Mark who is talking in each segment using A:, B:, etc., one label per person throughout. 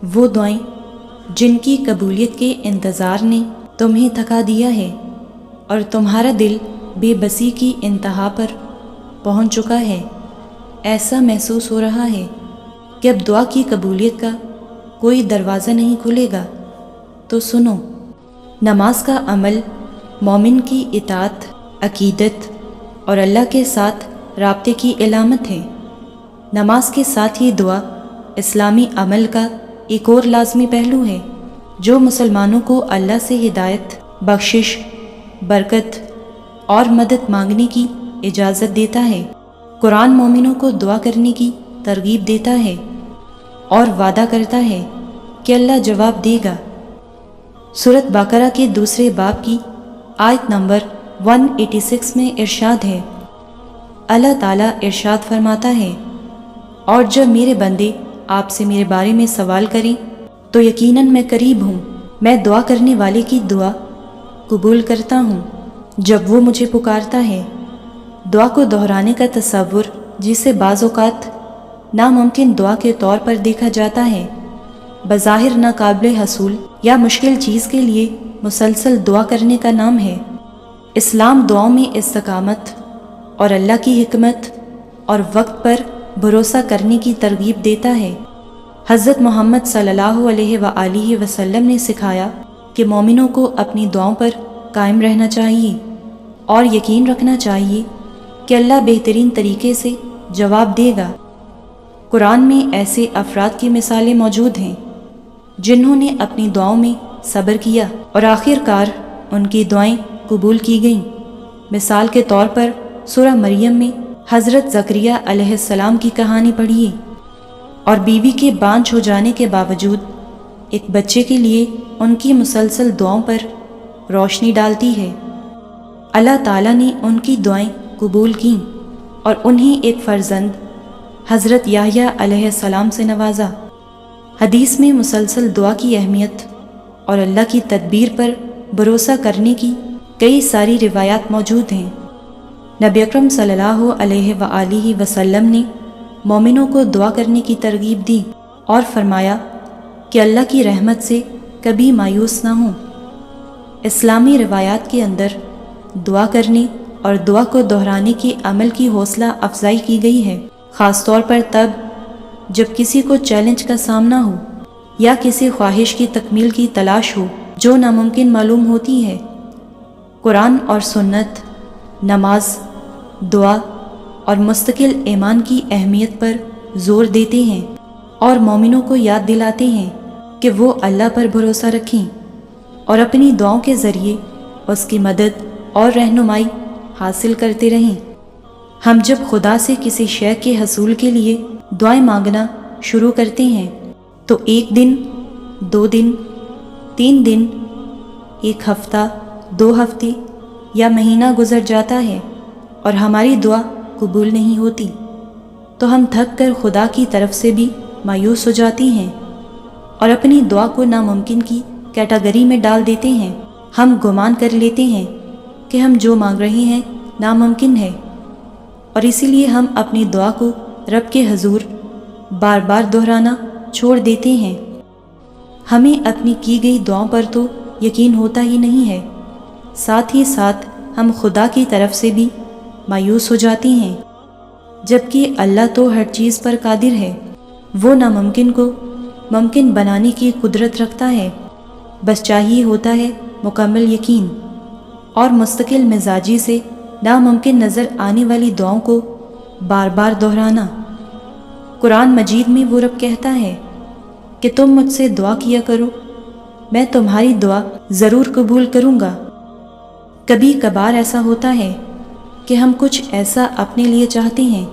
A: وہ دعائیں جن کی قبولیت کے انتظار نے تمہیں تھکا دیا ہے اور تمہارا دل بے بسی کی انتہا پر پہنچ چکا ہے۔ ایسا محسوس ہو رہا ہے کہ اب دعا کی قبولیت کا کوئی دروازہ نہیں کھلے گا۔ تو سنو، نماز کا عمل مومن کی اطاعت، عقیدت اور اللہ کے ساتھ رابطے کی علامت ہے۔ نماز کے ساتھ ہی دعا اسلامی عمل کا ایک اور لازمی پہلو ہے جو مسلمانوں کو اللہ سے ہدایت، بخشش، برکت اور مدد مانگنے کی اجازت دیتا ہے۔ قرآن مومنوں کو دعا کرنے کی ترغیب دیتا ہے اور وعدہ کرتا ہے کہ اللہ جواب دے گا۔ سورۃ بقرہ کے دوسرے باب کی آیت نمبر 186 میں ارشاد ہے، اللہ تعالیٰ ارشاد فرماتا ہے، اور جب میرے بندے آپ سے میرے بارے میں سوال کریں تو یقیناً میں قریب ہوں، میں دعا کرنے والے کی دعا قبول کرتا ہوں جب وہ مجھے پکارتا ہے۔ دعا کو دہرانے کا تصور، جسے بعض اوقات ناممکن دعا کے طور پر دیکھا جاتا ہے، بظاہر ناقابل حصول یا مشکل چیز کے لیے مسلسل دعا کرنے کا نام ہے۔ اسلام دعاؤں میں استقامت اور اللہ کی حکمت اور وقت پر بھروسہ کرنے کی ترغیب دیتا ہے۔ حضرت محمد صلی اللہ علیہ وآلہ وسلم نے سکھایا کہ مومنوں کو اپنی دعاؤں پر قائم رہنا چاہیے اور یقین رکھنا چاہیے کہ اللہ بہترین طریقے سے جواب دے گا۔ قرآن میں ایسے افراد کی مثالیں موجود ہیں جنہوں نے اپنی دعاؤں میں صبر کیا اور آخر کار ان کی دعائیں قبول کی گئیں۔ مثال کے طور پر سورہ مریم میں حضرت زکریا علیہ السلام کی کہانی پڑھیے، اور بیوی کے بانجھ ہو جانے کے باوجود ایک بچے کے لیے ان کی مسلسل دعاؤں پر روشنی ڈالتی ہے۔ اللہ تعالیٰ نے ان کی دعائیں قبول کیں اور انہیں ایک فرزند حضرت یحییٰ علیہ السلام سے نوازا۔ حدیث میں مسلسل دعا کی اہمیت اور اللہ کی تدبیر پر بھروسہ کرنے کی کئی ساری روایات موجود ہیں۔ نبی اکرم صلی اللہ علیہ وآلہ وسلم نے مومنوں کو دعا کرنے کی ترغیب دی اور فرمایا کہ اللہ کی رحمت سے کبھی مایوس نہ ہوں۔ اسلامی روایات کے اندر دعا کرنے اور دعا کو دہرانے کے عمل کی حوصلہ افزائی کی گئی ہے، خاص طور پر تب جب کسی کو چیلنج کا سامنا ہو یا کسی خواہش کی تکمیل کی تلاش ہو جو ناممکن معلوم ہوتی ہے۔ قرآن اور سنت نماز، دعا اور مستقل ایمان کی اہمیت پر زور دیتے ہیں اور مومنوں کو یاد دلاتے ہیں کہ وہ اللہ پر بھروسہ رکھیں اور اپنی دعاؤں کے ذریعے اس کی مدد اور رہنمائی حاصل کرتے رہیں۔ ہم جب خدا سے کسی شے کے حصول کے لیے دعائیں مانگنا شروع کرتے ہیں تو 1 دن، 2 دن، 3 دن، 1 ہفتہ، 2 ہفتے یا مہینہ گزر جاتا ہے اور ہماری دعا قبول نہیں ہوتی، تو ہم تھک کر خدا کی طرف سے بھی مایوس ہو جاتی ہیں اور اپنی دعا کو ناممکن کی کیٹیگری میں ڈال دیتے ہیں۔ ہم گمان کر لیتے ہیں کہ ہم جو مانگ رہے ہیں ناممکن ہے، اور اسی لیے ہم اپنی دعا کو رب کے حضور بار بار دہرانا چھوڑ دیتے ہیں۔ ہمیں اپنی کی گئی دعاؤں پر تو یقین ہوتا ہی نہیں ہے، ساتھ ہی ساتھ ہم خدا کی طرف سے بھی مایوس ہو جاتے ہیں، جبکہ اللہ تو ہر چیز پر قادر ہے۔ وہ ناممکن کو ممکن بنانے کی قدرت رکھتا ہے، بس چاہیے ہوتا ہے مکمل یقین اور مستقل مزاجی سے ناممکن نظر آنے والی دعاؤں کو بار بار دہرانا۔ قرآن مجید میں وہ رب کہتا ہے کہ تم مجھ سے دعا کیا کرو، میں تمہاری دعا ضرور قبول کروں گا۔ کبھی کبھار ایسا ہوتا ہے کہ ہم کچھ ایسا اپنے لیے چاہتے ہیں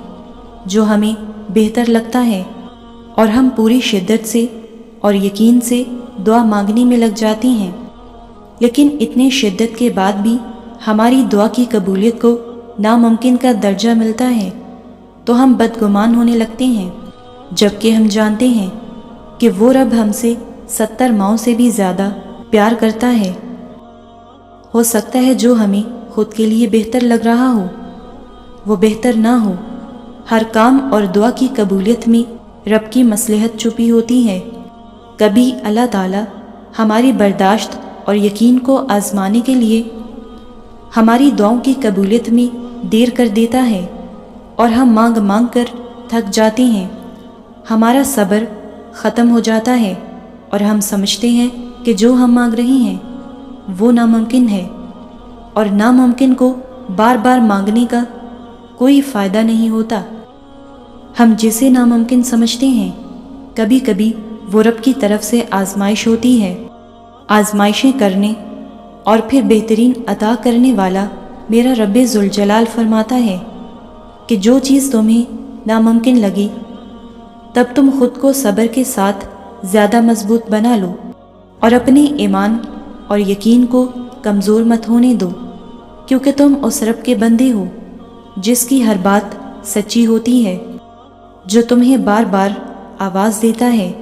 A: جو ہمیں بہتر لگتا ہے اور ہم پوری شدت سے اور یقین سے دعا مانگنے میں لگ جاتے ہیں، لیکن اتنے شدت کے بعد بھی ہماری دعا کی قبولیت کو ناممکن کا درجہ ملتا ہے تو ہم بدگمان ہونے لگتے ہیں، جبکہ ہم جانتے ہیں کہ وہ رب ہم سے 70 ماؤں سے بھی زیادہ پیار کرتا ہے۔ ہو سکتا ہے جو ہمیں خود کے لیے بہتر لگ رہا ہو وہ بہتر نہ ہو۔ ہر کام اور دعا کی قبولیت میں رب کی مصلحت چھپی ہوتی ہے۔ کبھی اللہ تعالیٰ ہماری برداشت اور یقین کو آزمانے کے لیے ہماری دعاؤں کی قبولیت میں دیر کر دیتا ہے اور ہم مانگ مانگ کر تھک جاتے ہیں، ہمارا صبر ختم ہو جاتا ہے اور ہم سمجھتے ہیں کہ جو ہم مانگ رہے ہیں وہ ناممکن ہے، اور ناممکن کو بار بار مانگنے کا کوئی فائدہ نہیں ہوتا۔ ہم جسے ناممکن سمجھتے ہیں کبھی کبھی وہ رب کی طرف سے آزمائش ہوتی ہے۔ آزمائشیں کرنے اور پھر بہترین عطا کرنے والا میرا رب ذوالجلال فرماتا ہے کہ جو چیز تمہیں ناممکن لگی تب تم خود کو صبر کے ساتھ زیادہ مضبوط بنا لو اور اپنے ایمان اور یقین کو کمزور مت ہونے دو، کیونکہ تم اس رب کے بندے ہو جس کی ہر بات سچی ہوتی ہے، جو تمہیں بار بار آواز دیتا ہے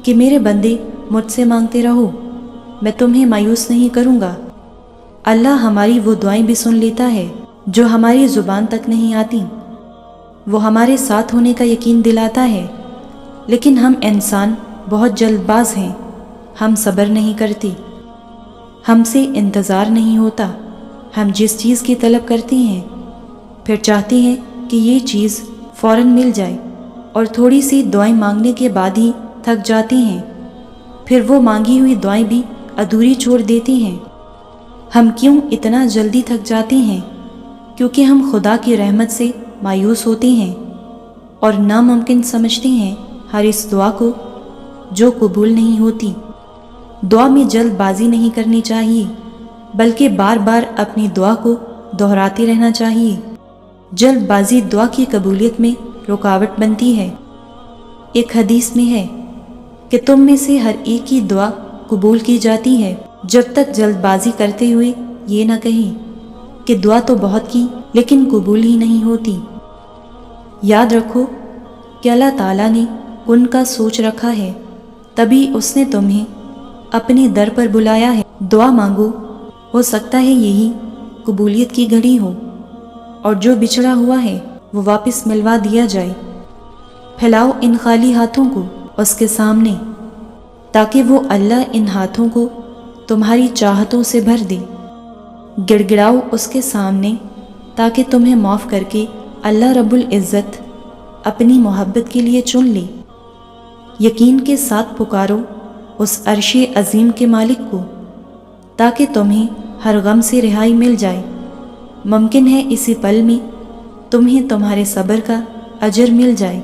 A: کہ میرے بندے مجھ سے مانگتے رہو، میں تمہیں مایوس نہیں کروں گا۔ اللہ ہماری وہ دعائیں بھی سن لیتا ہے جو ہماری زبان تک نہیں آتی، وہ ہمارے ساتھ ہونے کا یقین دلاتا ہے، لیکن ہم انسان بہت جلد باز ہیں، ہم صبر نہیں کرتے، ہم سے انتظار نہیں ہوتا، ہم جس چیز کی طلب کرتے ہیں پھر چاہتے ہیں کہ یہ چیز فوراً مل جائے، اور تھوڑی سی دعائیں مانگنے کے بعد ہی تھک جاتے ہیں، پھر وہ مانگی ہوئی دعائیں بھی ادھوری چھوڑ دیتے ہیں۔ ہم کیوں اتنا جلدی تھک جاتے ہیں؟ کیونکہ ہم خدا کی رحمت سے مایوس ہوتے ہیں اور ناممکن سمجھتے ہیں ہر اس دعا کو جو قبول نہیں ہوتی۔ دعا میں جلد بازی نہیں کرنی چاہیے، بلکہ بار بار اپنی دعا کو دہراتے رہنا چاہیے۔ جلد بازی دعا کی قبولیت میں رکاوٹ بنتی ہے۔ ایک حدیث میں ہے کہ تم میں سے ہر ایک کی دعا قبول کی جاتی ہے جب تک جلد بازی کرتے ہوئے یہ نہ کہیں کہ دعا تو بہت کی لیکن قبول ہی نہیں ہوتی۔ یاد رکھو کہ اللہ تعالیٰ نے ان کا سوچ رکھا ہے، تبھی اس نے تمہیں اپنے در پر بلایا ہے۔ دعا مانگو، ہو سکتا ہے یہی قبولیت کی گھڑی ہو، اور جو بچھڑا ہوا ہے وہ واپس ملوا دیا جائے۔ پھیلاؤ ان خالی ہاتھوں کو اس کے سامنے، تاکہ وہ اللہ ان ہاتھوں کو تمہاری چاہتوں سے بھر دے۔ گڑ گڑاؤ اس کے سامنے تاکہ تمہیں معاف کر کے اللہ رب العزت اپنی محبت کے لیے چن لے۔ یقین کے ساتھ پکارو اس عرش عظیم کے مالک کو، تاکہ تمہیں ہر غم سے رہائی مل جائے۔ ممکن ہے اسی پل میں تمہیں تمہارے صبر کا اجر مل جائے۔